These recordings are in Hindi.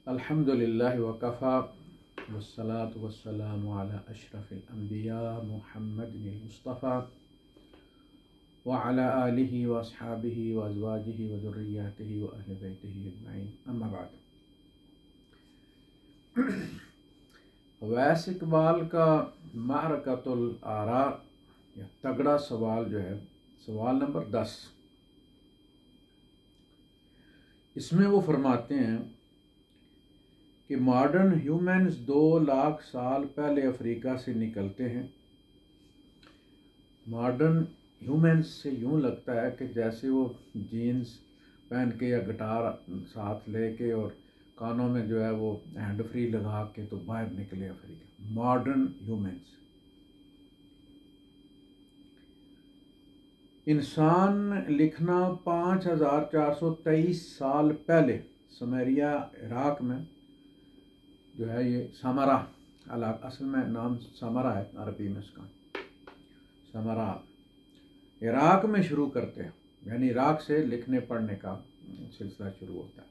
अल्हम्दुलिल्लाहि वकफ़ा वस्सलातु वस्सलामु अला अशरफिल अंबिया मुहम्मदिल मुस्तफ़ा व अला आलिहि व अस्हाबिहि व अज़वाजिहि व ज़ुर्रिय्यतिहि व अहले बैतिहि अजमईन, अम्मा बाद। अवैस इक़बाल का मारकतुल आरा या तगड़ा सवाल जो है, सवाल नंबर 10, इसमें वो फरमाते हैं कि मॉडर्न ह्यूमन्स 2 लाख साल पहले अफ्रीका से निकलते हैं। मॉडर्न ह्यूमन्स से यूँ लगता है कि जैसे वो जीन्स पहन के या गिटार साथ लेके और कानों में जो है वो हैंड फ्री लगा के तो बाहर निकले अफ्रीका। मॉडर्न ह्यूमन्स, इंसान लिखना 5423 साल पहले समरिया इराक में जो है, ये समरा असल में नाम समरा है अरबी में, इसका समरा इराक में शुरू करते हैं, यानी इराक से लिखने पढ़ने का सिलसिला शुरू होता है।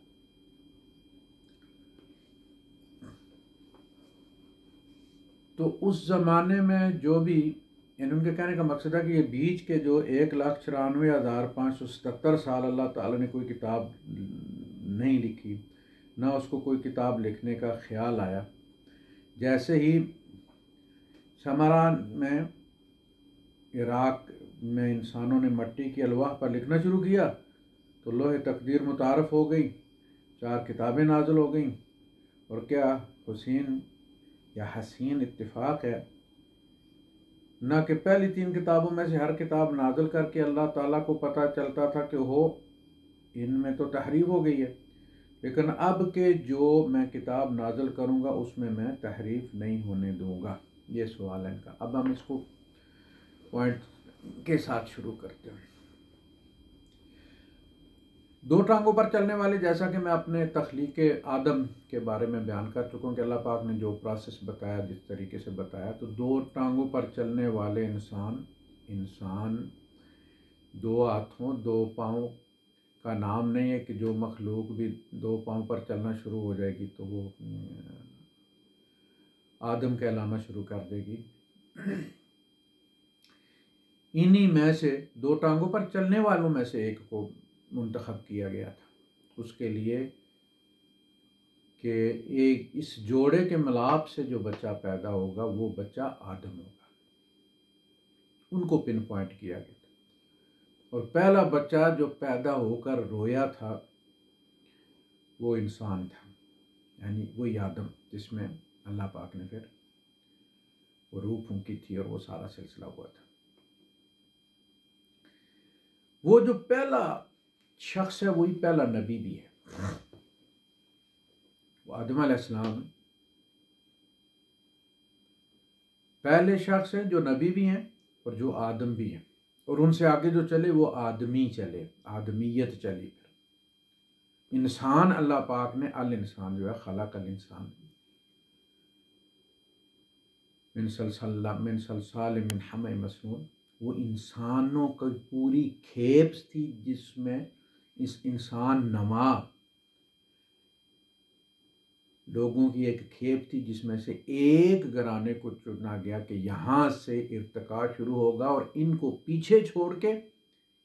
तो उस ज़माने में जो भी, उनके कहने का मकसद है कि ये बीच के जो 1,94,577 साल अल्लाह ताला ने कोई किताब नहीं लिखी, ना उसको कोई किताब लिखने का ख्याल आया। जैसे ही समरा में इराक में इंसानों ने मट्टी की अलवाह पर लिखना शुरू किया तो लोहे तकदीर मुतारफ़ हो गई, 4 किताबें नाज़िल हो गईं। और क्या हुसैन या हसीन इत्तिफ़ाक़ है ना कि पहली 3 किताबों में से हर किताब नाज़िल करके अल्लाह ताला को पता चलता था कि हो इनमें तो तहरीफ हो गई है, लेकिन अब के जो मैं किताब नाज़िल करूँगा उसमें मैं तहरीफ नहीं होने दूँगा। ये सवाल है इनका। अब हम इसको पॉइंट के साथ शुरू करते हैं। 2 टांगों पर चलने वाले, जैसा कि मैं अपने तख्लीक़ आदम के बारे में बयान कर चुका हूँ कि अल्लाह पाक ने जो प्रोसेस बताया, जिस तरीके से बताया, तो 2 टांगों पर चलने वाले इंसान 2 हाथों 2 पाँव का नाम नहीं है कि जो मखलूक भी 2 पाँव पर चलना शुरू हो जाएगी तो वो आदम कहलाना शुरू कर देगी। इन्हीं में से 2 टांगों पर चलने वालों में से एक को मुंतखब किया गया था उसके लिए कि एक इस जोड़े के मिलाप से जो बच्चा पैदा होगा वो बच्चा आदम होगा। उनको पिन पॉइंट किया गया था। और पहला बच्चा जो पैदा होकर रोया था वो इंसान था, यानी वही आदम, जिसमें अल्लाह पाक ने फिर वो रूह फूंकी थी और वो सारा सिलसिला हुआ था। वो जो पहला शख्स है वही पहला नबी भी है। वो आदम अलैहिस्सलाम पहले शख्स है जो नबी भी हैं और जो आदम भी हैं, और उनसे आगे जो चले वो आदमी चले, आदमियत चली। फिर इंसान, अल्लाह पाक ने अल इंसान जो है, खलक़ल इंसान मिन सलसाल मिन हम्म मसनून, वो इंसानों की पूरी खेप थी जिसमें इस इंसान नमा लोगों की एक खेप थी जिसमें से एक घराने को चुना गया कि यहाँ से इर्तिका शुरू होगा और इनको पीछे छोड़ के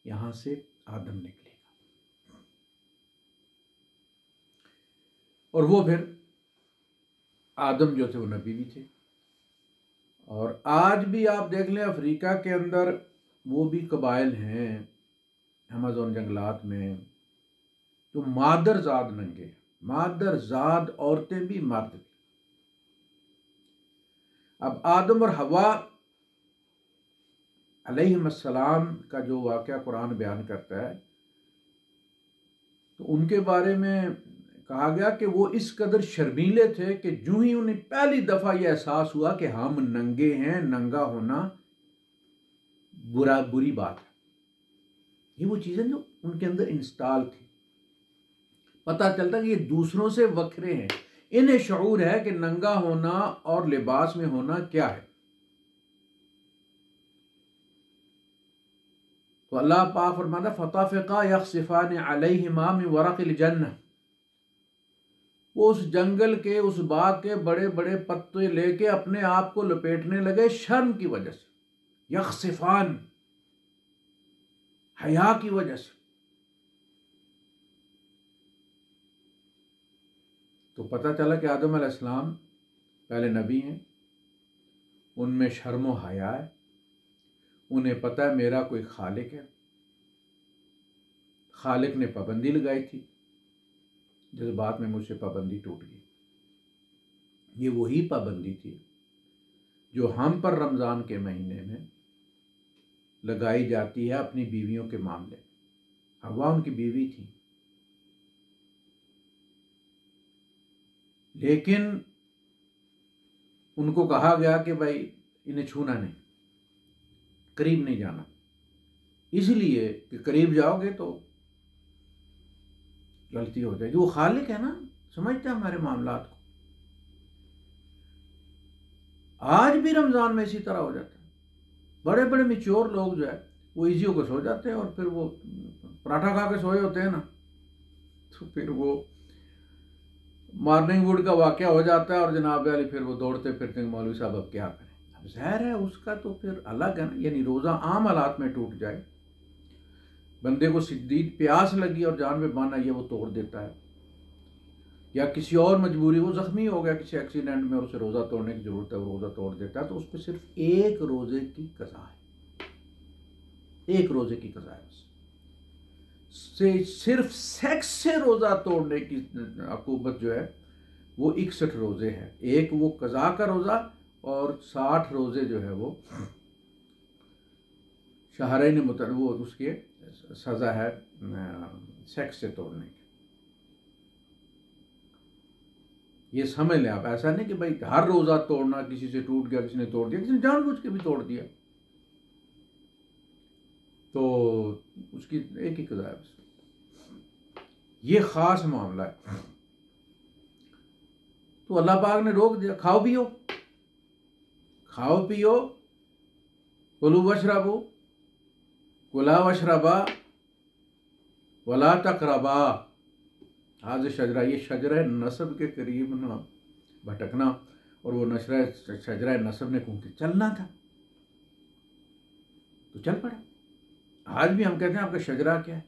यहाँ से आदम निकलेगा। और वो फिर आदम जो थे वो नबी भी थे। और आज भी आप देख लें अफ्रीका के अंदर वो भी कबाइल हैं अमेज़न जंगलात में तो मादरजाद नंगे, मादरजाद औरतें भी मर्द भी। अब आदम और हवा अलैहिस्सलाम का जो वाक़या कुरान बयान करता है तो उनके बारे में कहा गया कि वो इस कदर शर्मीले थे कि जो ही उन्हें पहली दफ़ा यह एहसास हुआ कि हम नंगे हैं, नंगा होना बुरी बात है, ये वो चीज़ें जो उनके अंदर इंस्टॉल थी। पता चलता कि ये दूसरों से वखरे हैं, इन्हें शऊर है कि नंगा होना और लिबास में होना क्या है। तो अल्लाह पाक फरमाता फताफिका यख्सिफान अलैहिमा मिन वरक़िल जन्नह, वो उस जंगल के, उस बाग के बड़े बड़े पत्ते लेके अपने आप को लपेटने लगे शर्म की वजह से, यख्सिफान, हया की वजह से। तो पता चला कि आदम अलैहिस्सलाम पहले नबी हैं, उनमें शर्म व हया है, उन्हें पता है मेरा कोई खालिक है। खालिक ने पाबंदी लगाई थी, जज्बात में मुझसे पाबंदी टूट गई। ये वही पाबंदी थी जो हम पर रमज़ान के महीने में लगाई जाती है अपनी बीवियों के मामले। हवा उनकी बीवी थी, लेकिन उनको कहा गया कि भाई इन्हें छूना नहीं, करीब नहीं जाना, इसलिए कि करीब जाओगे तो गलती हो जाएगी। वो खालिक है ना, समझते हैं हमारे मामलात को। आज भी रमज़ान में इसी तरह हो जाता है। बड़े बड़े मिच्योर लोग जो है वो इजी होकर सो जाते हैं, और फिर वो पराठा खा के सोए होते हैं ना, तो फिर वो मॉर्निंग वुड का वाकया हो जाता है, और जनाब वाली फिर वो दौड़ते फिरते हैं मौलवी साहब अब क्या करें। अब जहर है उसका तो फिर अलग है ना, यानी रोज़ा आम हालात में टूट जाए, बंदे को शदीद प्यास लगी और जान में बान आई है, वो तोड़ देता है, या किसी और मजबूरी, वो जख्मी हो गया किसी एक्सीडेंट में और उसे रोज़ा तोड़ने की ज़रूरत है, वो रोज़ा तोड़ देता है, तो उस पर सिर्फ एक रोज़े की कज़ा है, एक रोज़े की कज़ा है। सिर्फ सेक्स से रोज़ा तोड़ने की अकूबत जो है वो 61 रोज़े है। एक वो कज़ा का रोज़ा और 60 रोज़े जो है वो शहरैन वो उसके सज़ा है सेक्स से तोड़ने की। ये समझ लें आप, ऐसा नहीं कि भाई हर रोज़ा तोड़ना, किसी से टूट गया, किसी ने तोड़ दिया, किसी ने जानबूझ के भी तोड़ दिया, तो उसकी एक ही कज़ा है बस। ये ख़ास मामला है। तो अल्लाह पाक ने रोक दिया, खाओ पियो, खाओ पियो, कुलू वशरबू, कुला वशरबा वला तक़रबा हाज़ शजरा। ये शजरा नसब के करीब ना भटकना, और वो शजरा नसब ने क्योंकि चलना था तो चल पड़ा। आज भी हम कहते हैं आपका शजरा क्या है,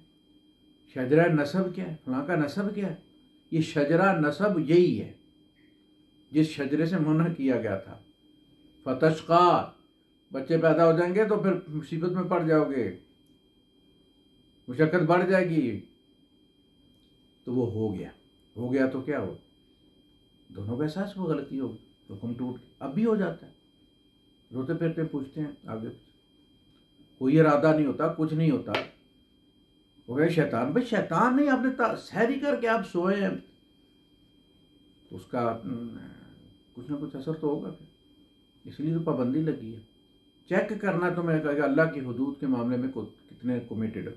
शजरा नसब क्या है, फलां का नसब क्या है। ये शजरा नसब यही है जिस शजरे से मना किया गया था। फतशका, बच्चे पैदा हो जाएंगे तो फिर मुसीबत में पड़ जाओगे, मुशक्कत बढ़ जाएगी। तो वो हो गया तो क्या हो, दोनों का एहसास वो गलती होगी, हुक्म टूट गया। अब भी हो जाता है, रोते फिरते पूछते हैं आगे, कोई इरादा नहीं होता, कुछ नहीं होता, हो गया शैतान। भाई शैतान नहीं, आपने सहरी करके आप सोए हैं तो उसका कुछ ना कुछ असर तो होगा फिर, इसलिए तो पाबंदी लगी है। चेक करना तो मैं कहा अल्लाह की हुदूद के मामले में कितने कमिटेड है।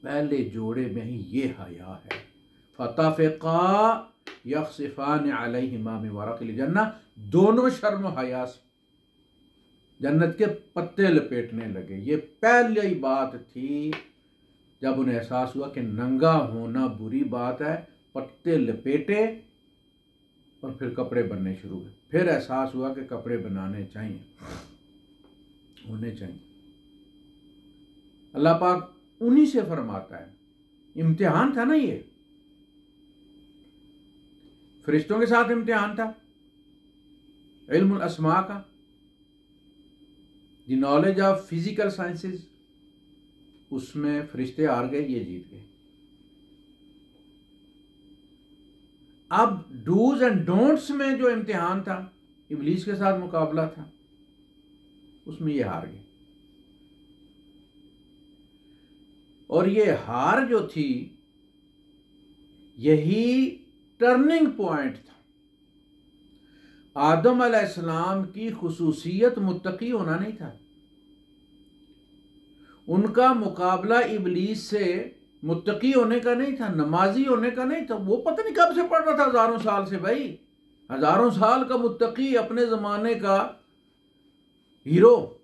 पहले जोड़े में ही ये हया है। फतफ़िक़ा यख़सिफ़ान अलैहिमा मिन वरक़िल जन्नह, दोनों शर्म हया से जन्नत के पत्ते लपेटने लगे। ये पहली बात थी जब उन्हें एहसास हुआ कि नंगा होना बुरी बात है। पत्ते लपेटे और फिर कपड़े बनने शुरू हुए। फिर एहसास हुआ कि कपड़े बनाने चाहिए, होने चाहिए। अल्लाह पाक उन्हीं से फरमाता है। इम्तिहान था ना, ये फरिश्तों के साथ इम्तिहान था, इल्मुल अस्मा का, the knowledge of physical sciences, उसमें फरिश्ते हार गए, ये जीत गए। अब डूज एंड डोंट्स में जो इम्तिहान था, इब्लीस के साथ मुकाबला था, उसमें ये हार गए। और ये हार जो थी, यही टर्निंग पॉइंट था। आदम अलैहिस्सलाम की खुसूसियत मुत्तकी होना नहीं था, उनका मुकाबला इब्लीस से मुत्तकी होने का नहीं था, नमाजी होने का नहीं था। वो पता नहीं कब से पढ़ रहा था, हजारों साल से। भाई हजारों साल का मुत्तकी, अपने जमाने का हीरो।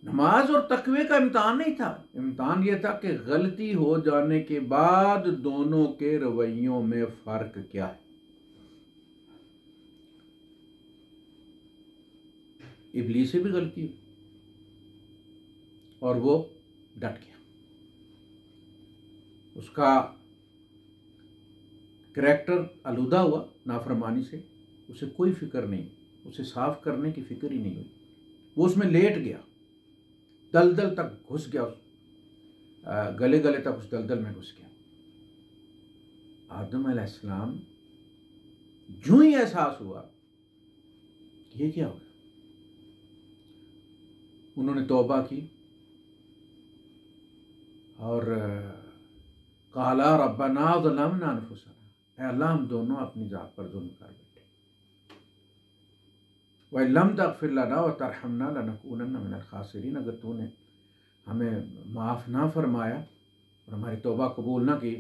नमाज और तकवे का इम्तहान नहीं था, इम्तहान यह था कि गलती हो जाने के बाद दोनों के रवैयों में फर्क क्या है। इब्लीस से भी गलती हुई और वो डट गया, उसका करैक्टर आलूदा हुआ नाफरमानी से, उसे कोई फिक्र नहीं, उसे साफ करने की फिक्र ही नहीं हुई, वो उसमें लेट गया, दलदल तक घुस गया, उस गले गले तक उस दलदल में घुस गया। आदम अलैहिस्सलाम जो ही एहसास हुआ कि ये क्या हो गया, उन्होंने तौबा की और काला रब्बना ज़लमना अनफुसना, अल्लाह हम दोनों अपनी जात पर जुल्म कर बैठे, व लम तग़फिर लना व तरहमना लनकूनन्ना मिनल खासिरीन, अगर तूने हमें माफ़ ना फरमाया और हमारी तौबा कबूल ना की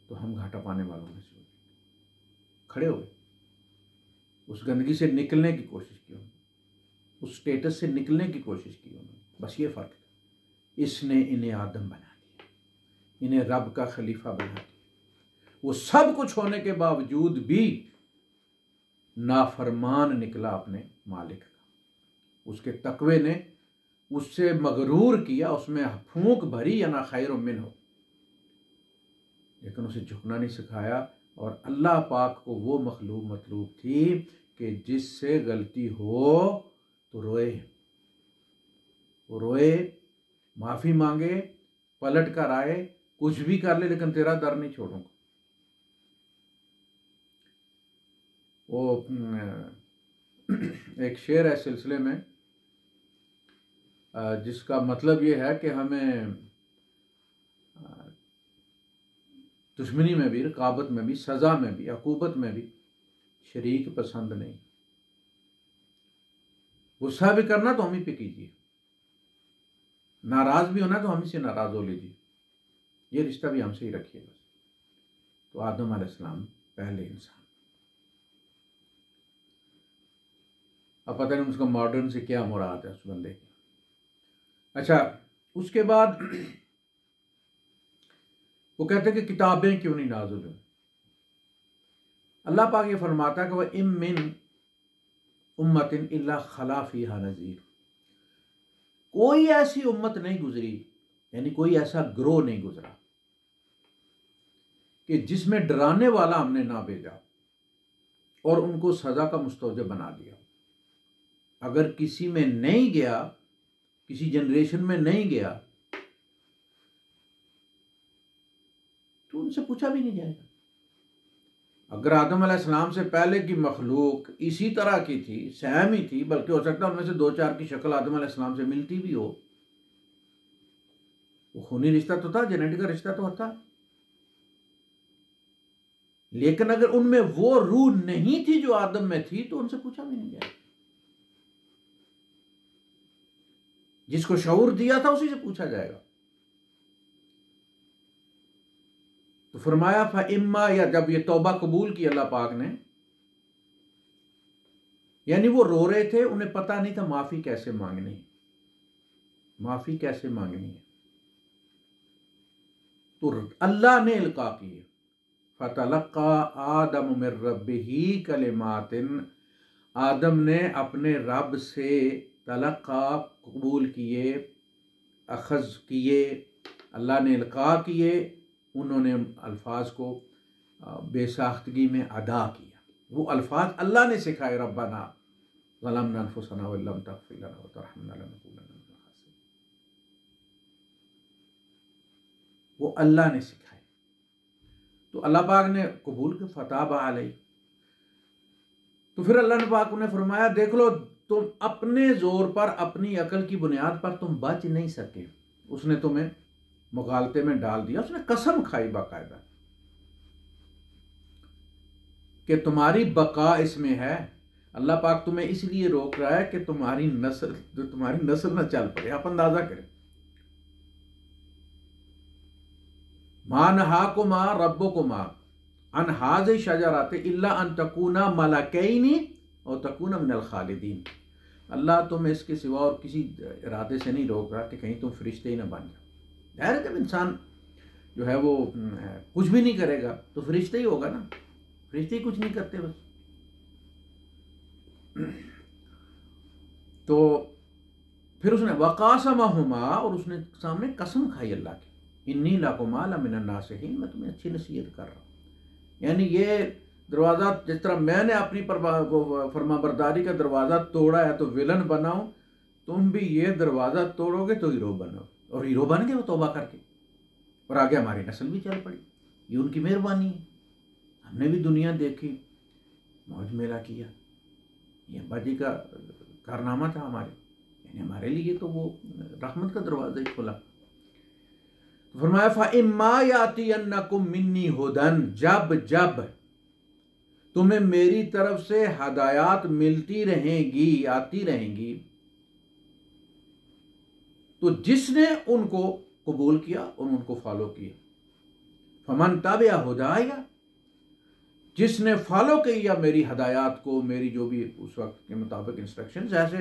तो हम घाटा पाने वालों में से हो। खड़े हुए, उस गंदगी से निकलने की कोशिश की उन्होंने, उस स्टेटस से निकलने की कोशिश की उन्होंने, बस ये फ़र्क था, इसने इन्हें आदम बना दिया, इन्हें रब का खलीफा बना दिया। वो सब कुछ होने के बावजूद भी नाफरमान निकला अपने मालिक का, उसके तकवे ने उससे मगरूर किया, उसमें फूंक भरी या ना खैर मिन हो, लेकिन उसे झुकना नहीं सिखाया। और अल्लाह पाक को वो मखलूक मतलूब थी कि जिससे गलती हो तो रोए, वो रोए, माफ़ी मांगे, पलट कर आए, कुछ भी कर ले लेकिन तेरा दर नहीं छोड़ूंगा। वो एक शेर है सिलसिले में जिसका मतलब ये है कि हमें दुश्मनी में भी, रकाबत में भी, सज़ा में भी, अकूबत में भी शरीक पसंद नहीं। गुस्सा भी करना तो हम ही पे कीजिए, नाराज़ भी होना तो हम ही से नाराज़ हो लीजिए, ये रिश्ता भी हमसे ही रखिए बस। तो आदम अलैहिस्सलाम पहले इंसान, अब पता नहीं उसका मॉडर्न से क्या मुराद है उस बंदे की। अच्छा, उसके बाद वो कहते हैं कि किताबें क्यों नहीं नाज़िल हुई। अल्लाह पाक ये फरमाता है कि वह इम मिन उम्मतिन इल्ला खला फीहा नज़ीर, कोई ऐसी उम्मत नहीं गुजरी, यानी कोई ऐसा ग्रोह नहीं गुजरा कि जिसमें डराने वाला हमने ना भेजा और उनको सज़ा का मुस्तौजब बना दिया। अगर किसी में नहीं गया, किसी जनरेशन में नहीं गया, तो उनसे पूछा भी नहीं जाएगा। अगर आदम अलैहिस्सलाम से पहले की मखलूक इसी तरह की थी, सहम ही थी, बल्कि हो सकता है उनमें से दो चार की शक्ल आदम अलैहिस्सलाम से मिलती भी हो, वो खूनी रिश्ता तो था, जेनेटिक का रिश्ता तो था, लेकिन अगर उनमें वो रूह नहीं थी जो आदम में थी तो उनसे पूछा भी नहीं जाएगा। जिसको शऊर दिया था उसी से पूछा जाएगा। तो फरमाया फ़इम्मा, या जब ये तौबा कबूल की अल्लाह पाक ने, यानी वो रो रहे थे, उन्हें पता नहीं था माफी कैसे मांगनी है, माफी कैसे मांगनी है। तो अल्लाह ने इल्का किए, फ़तलक़्क़ा आदम मिन रब्बिही कलिमातिन, आदम ने अपने रब से तलक़्क़ा कबूल किए, अखज़ किए, अल्लाह ने इल्का किए, उन्होंने अल्फाज को बेसाख्तगी में अदा किया। वो अल्फाज अल्लाह ने सिखाए, रब्बना ज़लमना अनफुसना व लम तग़फिर लना व तरहमना लनकूनन्ना मिनल खासिरीन, वो अल्लाह ने सिखाए। तो अल्लाह पाक ने कबूल किया, फ़ताबा अलैहि। तो फिर अल्लाह ने पाक उन्हें फरमाया, देख लो तुम अपने जोर पर, अपनी अकल की बुनियाद पर तुम बच नहीं सके, उसने तुम्हें मुगालते में डाल दिया, उसने कसम खाई बाकायदा कि तुम्हारी बका इसमें है। अल्लाह पाक तुम्हें इसलिए रोक रहा है कि तुम्हारी नस्ल न चल पड़े। आप अंदाजा करें, मा नहाकुमा रब्बुकुमा अन हाज़ि शजरति इल्ला अन तकूना मलकैनी और तकूना मिनल खालिदीन। अल्लाह तुम्हें इसके सिवा और किसी इरादे से नहीं रोक रहा कि कहीं तुम फरिश्ते ही ना बन जाओ। ज़ाहिर है जब इंसान जो है वो कुछ भी नहीं करेगा तो फरिश्ते ही होगा ना, फरिश्ते ही कुछ नहीं करते बस। तो फिर उसने वक़ासमहुमा, और उसने सामने कसम खाई अल्लाह की, इन्नी लकुमा लमिनन नासिहीन, मैं तुम्हें अच्छी नसीहत कर रहा हूँ। यानी ये दरवाज़ा जिस तरह मैंने अपनी फरमाबरदारी का दरवाज़ा तोड़ा है तो विलन बनाऊं, तुम भी ये दरवाज़ा तोड़ोगे तो हीरो बनो, और हीरो बन गए वो तौबा करके, और आगे हमारी नस्ल भी चल पड़ी। ये उनकी मेहरबानी है, हमने भी दुनिया देखी, मौज मेला किया, ये अब्बा जी का कारनामा था हमारे, यानी हमारे लिए तो वो रहमत का दरवाज़ा ही खुला। तो फरमाया फ़इम्मा यातियन्नकुम मिन्नी हुदन, जब जब तुम्हें मेरी तरफ से हदायत मिलती रहेंगी, आती रहेंगी, तो जिसने उनको कबूल किया और उनको फॉलो किया, फमन तबिअ हुदाया, जिसने फॉलो किया मेरी हदायत को, मेरी जो भी उस वक्त के मुताबिक इंस्ट्रक्शंस, जैसे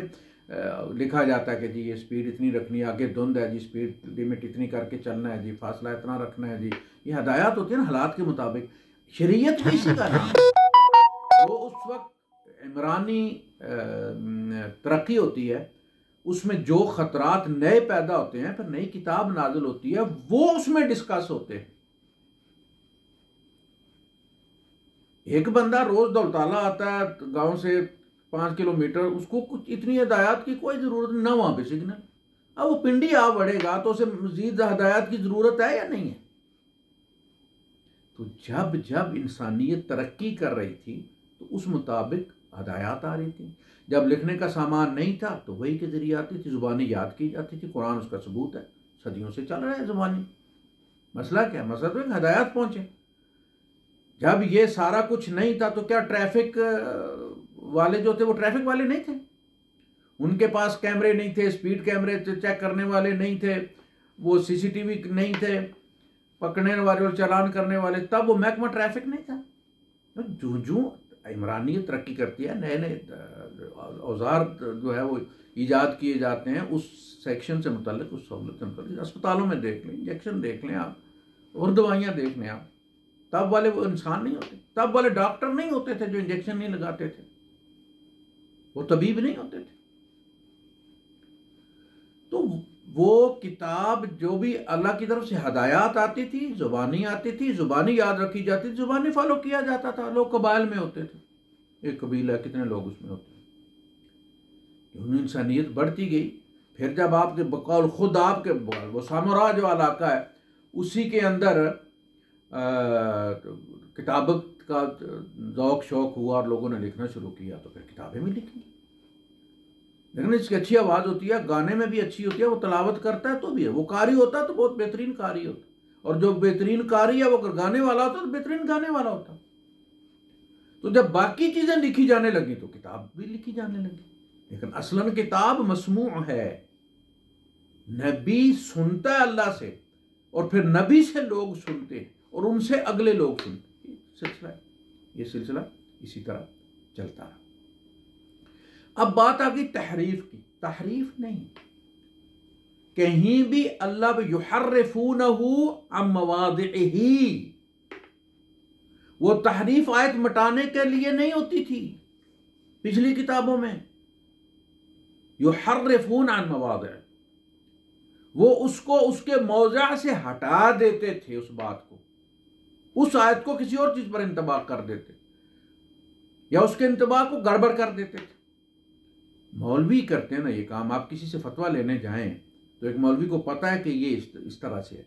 लिखा जाता है कि जी ये स्पीड इतनी रखनी है, आगे धुंध है जी, स्पीड लिमिट इतनी करके चलना है जी, फासला इतना रखना है जी, ये हदायत होती है ना हालात के मुताबिक। शरीयत भी इसी का नाम, जो उस वक्त इमरानी तरक्की होती है, उसमें जो ख़तरात नए पैदा होते हैं, फिर नई किताब नाजिल होती है, वो उसमें डिस्कस होते हैं। एक बंदा रोज दौलताला आता है गांव से 5 किलोमीटर, उसको कुछ इतनी हदायत की कोई ज़रूरत ना, वहाँ पे सिग्नल, अब वो पिंडी आ बढ़ेगा तो उसे मजीद हदायत की ज़रूरत है या नहीं है। तो जब जब इंसानियत तरक्की कर रही थी तो उस मुताबिक हदायत आ रही थी। जब लिखने का सामान नहीं था तो वही के ज़रिए आती थी, ज़ुबानी याद की जाती थी, कुरान उसका सबूत है, सदियों से चल रहा है ज़ुबानी। मसला क्या, मसला तो एक हदायत पहुँचे। जब ये सारा कुछ नहीं था तो क्या ट्रैफिक वाले जो थे वो ट्रैफिक वाले नहीं थे, उनके पास कैमरे नहीं थे, स्पीड कैमरे चेक करने वाले नहीं थे, वो सीसीटीवी नहीं थे, पकड़ने वाले और चालान करने वाले, तब वो महकमा ट्रैफिक नहीं था। तो जो जो इमरानियत तरक्की करती है, नए नए औजार जो है वो ईजाद किए जाते हैं, उस सेक्शन से मुतल्लिक, उस सहूलत से मुतल्लिक, अस्पतालों में देख लें, इंजेक्शन देख लें आप, और दवाइयाँ देख लें आप, तब वाले वो इंसान नहीं होते, तब वाले डॉक्टर नहीं होते थे जो इंजेक्शन नहीं लगाते थे, वो तबीब नहीं होते थे। तो वो किताब जो भी अल्लाह की तरफ से हदायत आती थी, ज़ुबानी आती थी, ज़ुबानी याद रखी जाती थी, ज़ुबानी फॉलो किया जाता था। लोग कबाइल में होते थे, एक कबीला कितने लोग उसमें होते थे। इंसानियत बढ़ती गई, फिर जब आपके बकौल खुद आपके वो सामुरा जो इलाका है उसी के अंदर किताबत का ज़ौक़ शौक़ हुआ और लोगों ने लिखना शुरू किया, तो फिर किताबें भी लिखी। लेकिन इसकी अच्छी आवाज़ होती है, गाने में भी अच्छी होती है, वो तलावत करता है तो भी है, वो कारी होता है तो बहुत बेहतरीन कारी होता है, और जो बेहतरीन कारी है वो अगर गाने वाला होता तो बेहतरीन गाने वाला होता। तो जब बाकी चीज़ें लिखी जाने लगी तो किताब भी लिखी जाने लगी। लेकिन असलन किताब मसमू है, नबी सुनता है अल्लाह से, और फिर नबी से लोग सुनते हैं और उनसे अगले लोग सुनते हैं, सिलसिला है, ये सिलसिला इसी तरह चलता रहा। अब बात आ गई तहरीफ की। तहरीफ नहीं, कहीं भी अल्लाह युहर्रिफूनहु अन मवादिही, वो तहरीफ आयत मिटाने के लिए नहीं होती थी पिछली किताबों में। युहर्रिफून अन मवादिही, वो उसको उसके मौज़ा से हटा देते थे, उस बात को, उस आयत को किसी और चीज पर इंतबा कर देते, या उसके इंतबा को गड़बड़ कर देते थे। मौलवी करते हैं ना ये काम। आप किसी से फतवा लेने जाएं तो एक मौलवी को पता है कि ये इस तरह से है,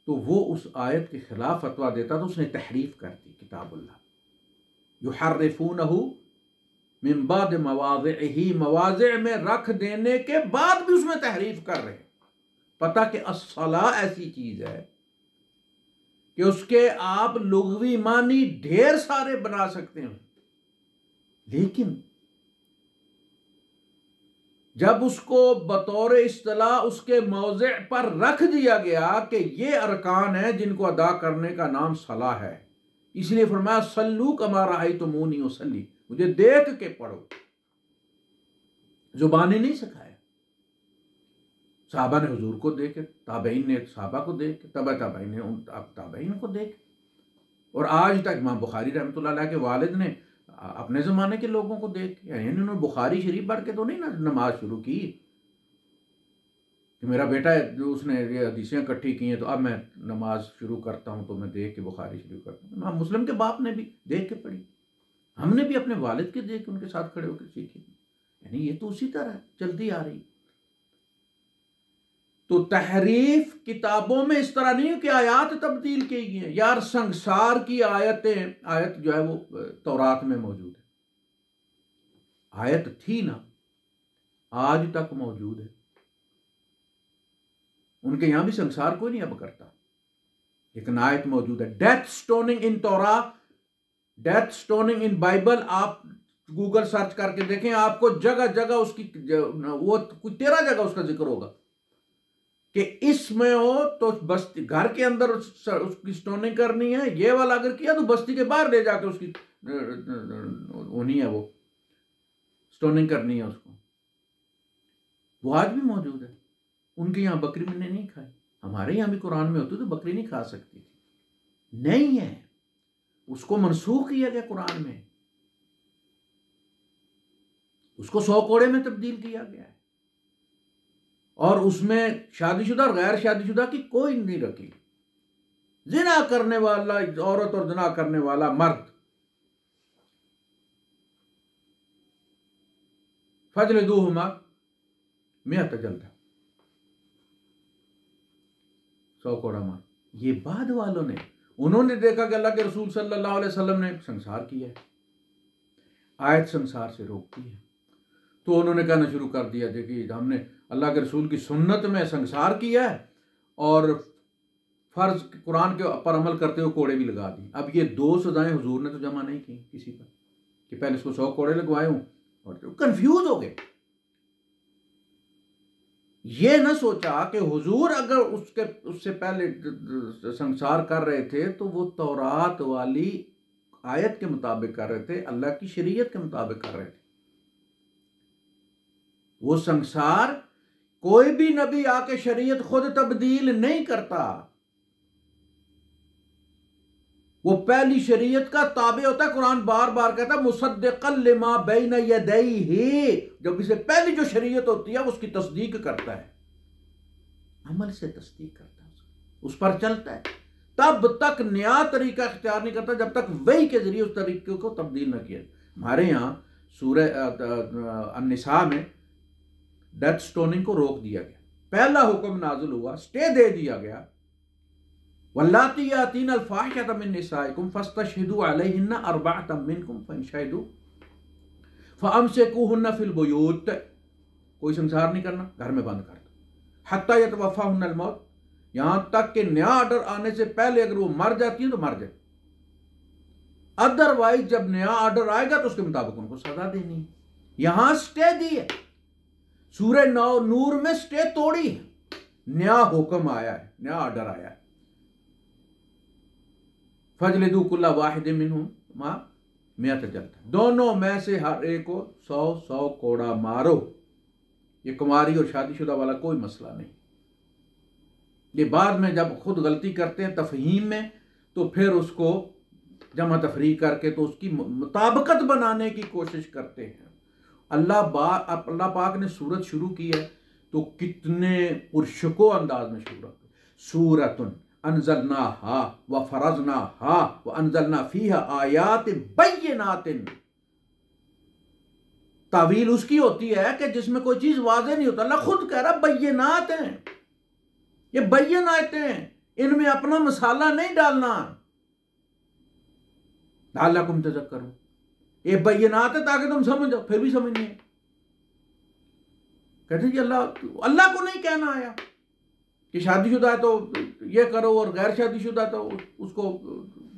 तो वो उस आयत के खिलाफ फतवा देता तो उसने तहरीफ कर दी किताबुल्लाह। युहर्रिफूनहु मिन बाद मवाज़िही, मवाज़ि में रख देने के बाद भी उसमें तहरीफ कर रहे हैं। पता कि अस्सला ऐसी चीज है कि उसके आप लुग़वी मानी ढेर सारे बना सकते हैं, लेकिन जब उसको बतौर इस्तिलाह उसके मौज़े पर रख दिया गया कि ये अरकान है जिनको अदा करने का नाम सलाह है, इसलिए फरमाया सल्लू कमा रअयतुमूनी उसल्ली, मुझे देख के पढ़ो। जुबानी नहीं सिखाया। साहबा ने हुजूर को देखे, ताबईन ने साहबा को देखे, तबा ताबईन ने उन ताबईन को देखे। और आज तक इमाम बुखारी रहमतुल्लाह अलैह के वालिद ने अपने ज़माने के लोगों को देख, यानी उन्होंने बुखारी शरीफ पढ़ के तो नहीं ना नमाज शुरू की कि मेरा बेटा है जो उसने ये हदीसें इकट्ठी की हैं तो अब मैं नमाज शुरू करता हूँ तो मैं देख के बुखारी शरीफ करता हूँ। इमाम मुस्लिम के बाप ने भी देख के पढ़ी, हमने भी अपने वालिद के देख के उनके साथ खड़े होकर सीखी। यानी ये तो उसी तरह चलती आ रही। तो तहरीफ किताबों में इस तरह नहीं है कि आयत तब्दील की गई है। यार संसार की आयत जो है वो तौरात में मौजूद है, आयत थी ना, आज तक मौजूद है। उनके यहां भी संसार कोई नहीं अब करता, लेकिन आयत मौजूद है। डेथ स्टोनिंग इन तौरा, डेथ स्टोनिंग इन बाइबल, आप गूगल सर्च करके देखें, आपको जगह जगह उसकी वो कोई 13 जगह उसका जिक्र होगा कि इसमें हो तो बस्ती घर के अंदर उसकी स्टोनिंग करनी है, ये वाला अगर किया तो बस्ती के बाहर ले जाके उसकी होनी है, वो स्टोनिंग करनी है उसको। वो आज भी मौजूद है। उनके यहाँ बकरी मैंने नहीं खाई, हमारे यहाँ भी कुरान में होती तो बकरी नहीं खा सकती थी, नहीं है, उसको मनसूख किया गया कुरान में, उसको 100 कोड़े में तब्दील किया गया है। और उसमें शादीशुदा और गैर शादीशुदा की कोई नहीं रखी। जिना करने वाला औरत और जिना करने वाला मर्द फजलदूहुमा मियत जल्दा, 100 कोड़ा मार। ये बाद वालों ने, उन्होंने देखा कि अल्लाह के रसूल सल्लल्लाहु अलैहि वसल्लम ने संसार किया है, आयत संसार से रोकती है, तो उन्होंने कहना शुरू कर दिया कि हमने अल्लाह के रसूल की सुन्नत में संसार किया है और फर्ज कुरान के पर अमल करते हुए कोड़े भी लगा दी। अब ये 2 सजाएं हुजूर ने तो जमा नहीं की किसी पर कि पहले इसको 100 कोड़े लगवाए हूं, और तो कंफ्यूज हो गए। ये ना सोचा कि हुजूर अगर उससे पहले संसार कर रहे थे तो वो तौरात वाली आयत के मुताबिक कर रहे थे, अल्लाह की शरीयत के मुताबिक कर रहे थे। वो संसार कोई भी नबी आके शरीयत खुद तब्दील नहीं करता, वो पहली शरीयत का ताबे होता है। कुरान बार बार कहता है मुसद्दिक़न लिमा बैन यदैहि, जब इसे पहली जो शरीयत होती है उसकी तस्दीक करता है, अमल से तस्दीक करता है, उस पर चलता है। तब तक नया तरीका इख्तियार नहीं करता जब तक वही के जरिए उस तरीके को तब्दील न किया। हमारे यहाँ सूरह अन-निसा में डेथ स्टोनिंग को रोक दिया गया, पहला हुक्म नाज़िल हुआ, स्टे दे दिया गया, वल्लाती यातीना अल-फाहिशता मिन निसाइकुम फस्तशहिदू अलैहिन्ना अर्बअतम मिनकुम फइन शहिदू फअमसिकूहुन्ना फिल बुयूत। कोई संसार नहीं करना, घर में बंद कर दो, हत्ता यतवफ़ाहुन्नल मौत, यहां तक कि नया ऑर्डर आने से पहले अगर वो मर जाती है तो मर जाए, अदरवाइज जब नया ऑर्डर आएगा तो उसके मुताबिक उनको सजा देनी है। यहां स्टे दी है, सूरह नूर में स्टे तोड़ी है, नया हुक्म आया है, नया ऑर्डर आया है, फजलिदू कुल्ला वाहिदिन मिनहुम मा मियत जल्दा, दोनों में से हर एक को 100 कोड़ा मारो। ये कुमारी और शादीशुदा वाला कोई मसला नहीं। ये बाद में जब खुद गलती करते हैं तफहीम में तो फिर उसको जमा तफरीक करके तो उसकी मुताबिकत बनाने की कोशिश करते हैं। अल्लाह पाक ने सूरत शुरू की है तो कितने पुरशको अंदाज में सूरतुन अनज़लनाहा व फरज़नाहा व अनज़लना फ़ीहा आयातिन बय्यिनातिन। तावील उसकी होती है कि जिसमें कोई चीज वाज़ेह नहीं होता। अल्लाह खुद कह रहा बय्यिनात हैं, ये बय्यिनात हैं, इनमें अपना मसाला नहीं डालना, लअल्लकुम तज़क्करून, ये बय्यिनात है ताकि तुम समझो, फिर भी समझ नहीं है। कहते हैं कि अल्लाह को नहीं कहना आया कि शादीशुदा है तो ये करो और गैर शादीशुदा तो उसको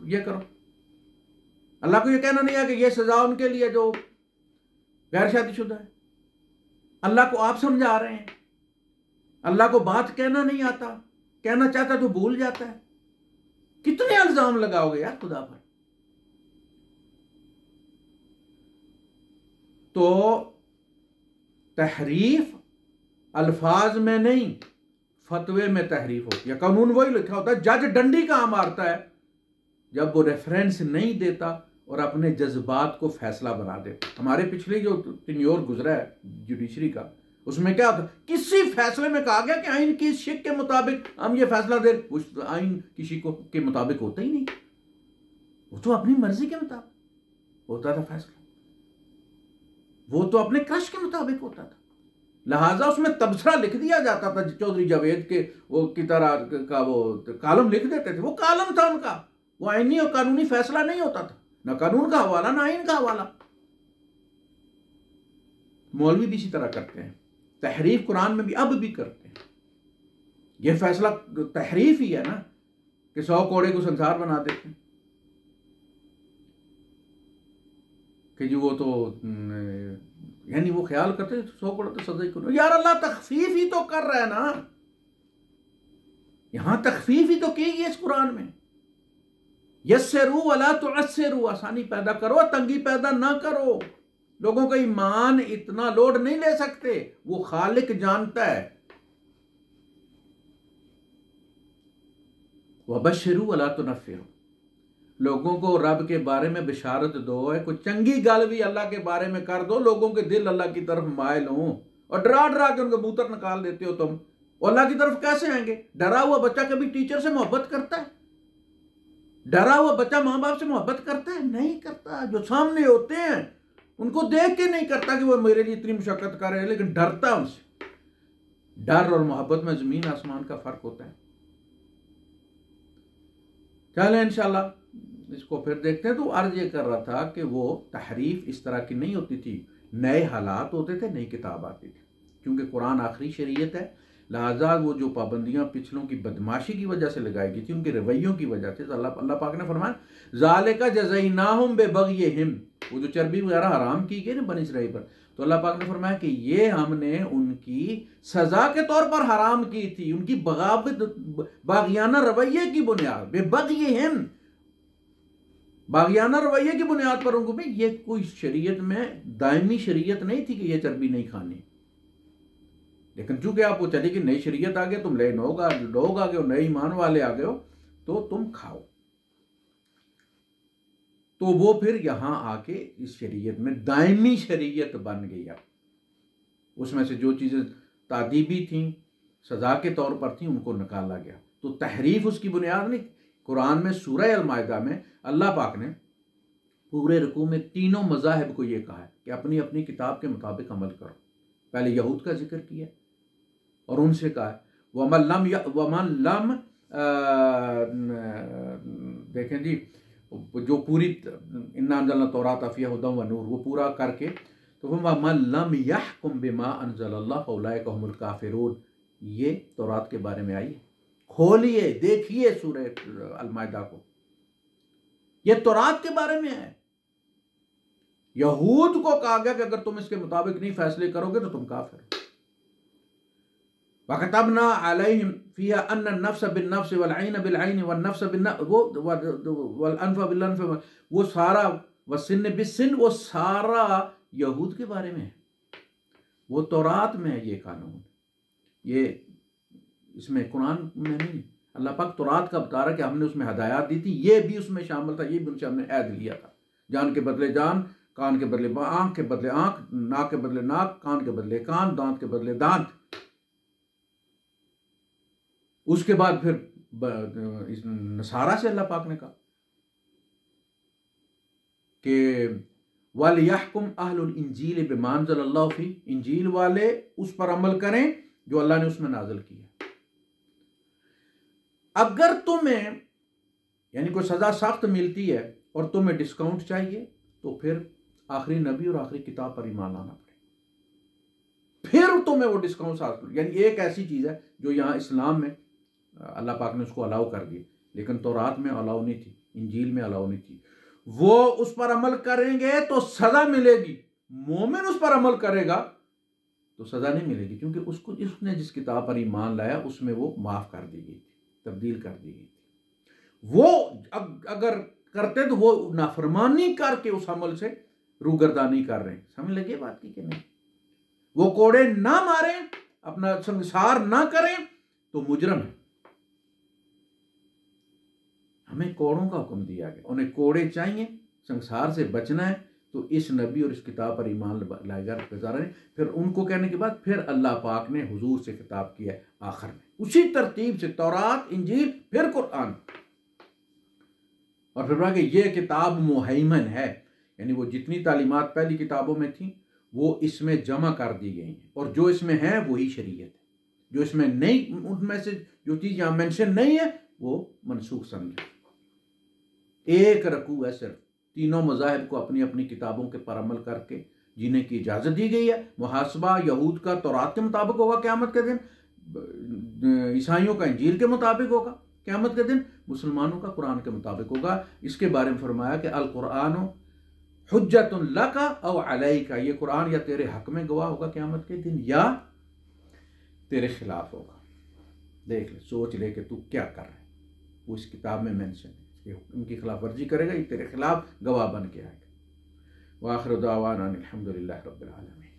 ये करो। अल्लाह को ये कहना नहीं है कि ये सजा उनके लिए जो गैर शादीशुदा है। अल्लाह को आप समझा रहे हैं, अल्लाह को बात कहना नहीं आता, कहना चाहता तो भूल जाता है। कितने इल्जाम लगाओगे यार खुदा पर। तो तहरीफ अल्फाज में नहीं, फतवे में तहरीफ होती है। कानून वही लिखा होता है। जज डंडी कहाँ मारता है? जब वो रेफरेंस नहीं देता और अपने जज्बात को फैसला बना देता। हमारे पिछले जो टेन्योर गुजरा है जुडिशरी का, उसमें क्या होता? किसी फैसले में कहा गया कि आइन की शिक के मुताबिक हम ये फैसला दे, उस आइन की शिक के मुताबिक होता ही नहीं। वो तो अपनी मर्जी के मुताबिक होता था फैसला, वो तो अपने क्रश के मुताबिक होता था। लिहाजा उसमें तबसरा लिख दिया जाता था। चौधरी जावेद के वो की तरह का वो कालम लिख देते थे, वो कालम था उनका, वो आईनी और कानूनी फैसला नहीं होता था। ना कानून का हवाला ना आइन का हवाला। मौलवी भी इसी तरह करते हैं, तहरीफ कुरान में भी अब भी करते हैं। यह फैसला तहरीफ ही है ना कि 100 कोड़े को संसार बना देते हैं कि जी वो तो यानी वो ख्याल करते हैं 100 कोड़े तो सजा ही करो। यार अल्लाह तखफीफ ही तो कर रहा है ना, यहां तखफीफ ही तो की है इस कुरान में। यस्सिरू वला तुअस्सिरू, आसानी पैदा करो, तंगी पैदा ना करो। लोगों का ईमान इतना लोड नहीं ले सकते, वो खालिक जानता है। वबश्शिरू वला तुनफ्फिरू, लोगों को रब के बारे में बिशारत दो। है कोई चंगी गल भी अल्लाह के बारे में कर दो, लोगों के दिल अल्लाह की तरफ मायल हों। और डरा डरा के उनको मूत्र निकाल देते हो तुम, अल्लाह की तरफ कैसे आएंगे? डरा हुआ बच्चा कभी टीचर से मोहब्बत करता है? डरा हुआ बच्चा मां बाप से मोहब्बत करता है? नहीं करता। जो सामने होते हैं उनको देख के नहीं करता कि वो मेरे लिए इतनी मुशक्कत कर रहे हैं, लेकिन डरता है उनसे। डर और मोहब्बत में जमीन आसमान का फर्क होता है। चले इंशाल्लाह इसको फिर देखते हैं। तो अर्ज ये कर रहा था कि वो तहरीफ इस तरह की नहीं होती थी, नए हालात होते थे, नई किताब आती थी। क्योंकि कुरान आखिरी शरीयत है, लिहाजा वो जो पाबंदियां पिछलों की बदमाशी की वजह से लगाई गई थी, उनके रवैयों की वजह से, अल्लाह पाक ने फरमाया ज़ालिका जज़यनाहुम बिबग़यहिम, वो जो चर्बी वगैरह हराम की गई ना बनी इसराइल पर, तो अल्लाह पाक ने फरमाया कि ये हमने उनकी सजा के तौर पर हराम की थी, उनकी बगावत बागियाना रवैये की बुनियाद, बिबग़यहिम, बागियाना रवैये की बुनियाद पर उनको भी। ये कोई शरीयत में दायमी शरीयत नहीं थी कि ये चर्बी नहीं खानी। लेकिन चूंकि आपको चली कि नई शरीयत आ गई, तुम नए लोग आ गए हो, नए ईमान वाले आ गए हो, तो तुम खाओ। तो वो फिर यहां आके इस शरीयत में दायमी शरीयत बन गई। अब उसमें से जो चीजें तादीबी थी, सजा के तौर पर थी, उनको निकाला गया। तो तहरीफ उसकी बुनियाद नहीं। कुरान में सूरह अल-माइदा में अल्लाह पाक ने पूरे रुकू में तीनों मज़ाहिब को यह कहा है कि अपनी अपनी किताब के मुताबिक अमल करो। पहले यहूद का जिक्र किया और उनसे कहा है वमन लम देखें जी, जो पूरी इन्ना अंज़लना तौरात फ़ीहा हुदन व नूर, वो पूरा करके तो वमन लम यहकुम बिमा अंज़लल्लाह फ़उलाइका हुमुल काफ़िरून, ये तौरात के बारे में आई है। खोलिए देखिए सूरह अल-माइदा को, ये तौरात के बारे में है। यहूद को कहा गया कि अगर तुम इसके मुताबिक नहीं फैसले करोगे तो तुम काफिर हो। वकतबना अलैहिम फिहा अन्न नफ्स बिन्नफ्स वल ऐन बिल ऐन वन नफ्स बिन्नफ्स वल अनफ बिल अनफ, वो सारा वसिन्न बिसिन्न, वो सारा यहूद के बारे में है। वो तौरात में है ये कानून, ये इसमें कुरान में नहीं। अल्लाह पाक तौरात का बता रहा कि हमने उसमें हदायत दी थी, ये भी उसमें शामिल था, ये भी उनसे हमने ऐद लिया था। जान के बदले जान, कान के बदले आंख के बदले आंख, नाक के बदले नाक, कान के बदले कान, दांत के बदले दांत। उसके बाद फिर इस नसारा से अल्लाह पाक ने कहा कि वल यहकुम अहलुल इंजील बिमा अंज़लल्लाहु फी, इंजील वाले उस पर अमल करें जो अल्लाह ने उसमें नाजिल किया। अगर तुम्हें यानी कोई सजा सख्त मिलती है और तुम्हें डिस्काउंट चाहिए तो फिर आखिरी नबी और आखिरी किताब पर ईमान लाना पड़ेगा, फिर तुम्हें वो डिस्काउंट हासिल। यानी एक ऐसी चीज है जो यहाँ इस्लाम में अल्लाह पाक ने उसको अलाउ कर दी, लेकिन तौरात में अलाउ नहीं थी, इंजील में अलाउ नहीं थी। वो उस पर अमल करेंगे तो सजा मिलेगी, मोमिन उस पर अमल करेगा तो सजा नहीं मिलेगी, क्योंकि उसको उसने जिस किताब पर ईमान लाया उसमें वो माफ कर दी गई थी, तब्दील कर दी गई थी। वो अगर करते तो वो नाफरमानी करके उस अमल से रूगर्दानी कर रहे हैं। समझ लगे बात की कि नहीं? वो कोड़े ना मारें, अपना संसार ना करें तो मुजरम है। हमें कोड़ों का हुक्म दिया गया, उन्हें कोड़े चाहिए, संसार से बचना है तो इस नबी और इस किताब पर ईमान लाएगा गुजारा। फिर उनको कहने के बाद फिर अल्लाह पाक ने हुजूर से खिताब किया आखिर में, उसी तरतीब से तौरात, इंजील, फिर कुरान, और फिर कहा कि ये किताब मुहैमन है, यानी वो जितनी तालीमात पहली किताबों में थी वो इसमें जमा कर दी गई हैं, और जो इसमें है वही शरीयत है, जो इसमें नहीं, उनमें से जो चीज़ यहाँ मेंशन नहीं है वो मनसूख समझे। एक रकू है सिर्फ, तीनों मज़ाहिब को अपनी अपनी किताबों के पर अमल करके जीने की इजाज़त दी गई है। मुहासबा यहूद का तौरात के मुताबिक होगा क़यामत के दिन, ईसाइयों का इंजील के मुताबिक होगा क़यामत के दिन, मुसलमानों का कुरान के मुताबिक होगा। इसके बारे में फरमाया कि अल कुरान हुज्जतुन लका औ अलैका, ये कुरान या तेरे हक में गवाह होगा क़यामत के दिन या तेरे खिलाफ होगा। देख ले, सोच ले कि तू क्या कर रहा है, वो इस किताब में मेंशन है, उनकी खिलाफ वर्जी करेगा, ये तेरे खिलाफ गवाह बन के आएगा। व आखिर दावाना अनिल हम्दुलिल्लाहि रब्बिल आलमीन।